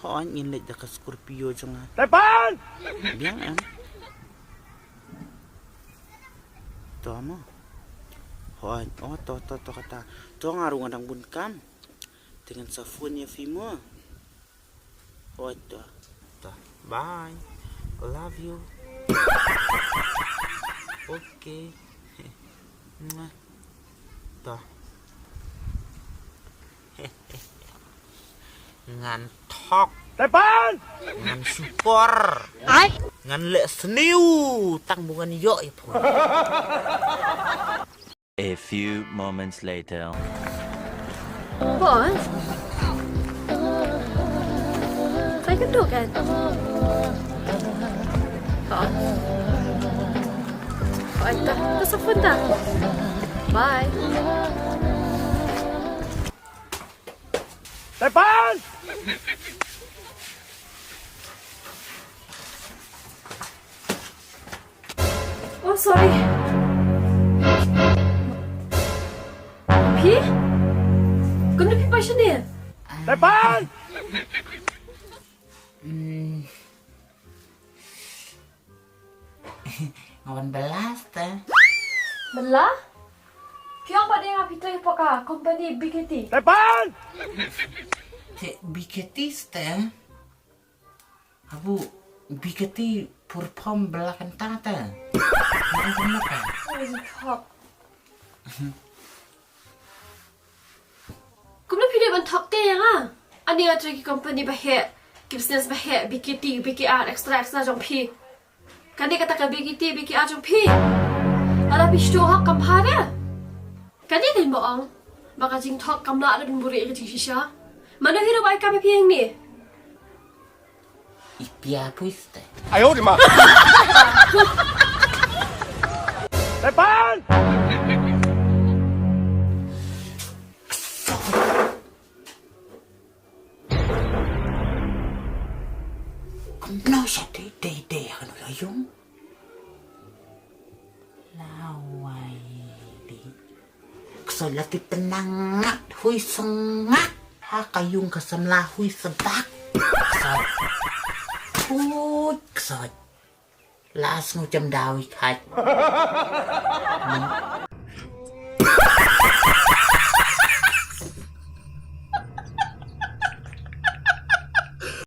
Hoan inlet da ka Scorpio jangan. Tepan! Biang an. To mo. Hoan to kata. To ngarung adang bunkam. Dengan safun ya Fimo. Hoan to. Bye. I love you. Okay. To. Ngan tok. Tepan! Ngan super. Ngan lek seniu. Tang bungan yo itu. A few moments later. Bos? Saya kedua kan? Dah safun dah. Bye. Tepan! Oh, sorry. Pi? Kenapa Pi passion dia? Tepan! Ngawan belas teh. Belah? Kaya apa dia ngapi tayo pa ka? Company BKT. Tepan! Cek biketis teh. Abu biketi perform belakang tata. Macam apa? Top. Kenapa dia bentuk dia yang ah? Ani ada lagi company bahaya, business bahaya, BKT, BKR, extra jom Pi. Kan dia katakan BKT, BKR jom Pi. Ada Pi stu hak kampar ya? Kan dia kan bohong. Baka jing tok kamla ada buri ke jing shisha. Mana hidup baik kami Pi yang ni? Ipia puis teh. 哎呦我的妈！Tepan! Kenapa sih deh kan ayung? Lawai di. Kesolati tenang, hui sengak. Hakayung kesemlah hui sebak. Kesot. Las nu jam dawi kat.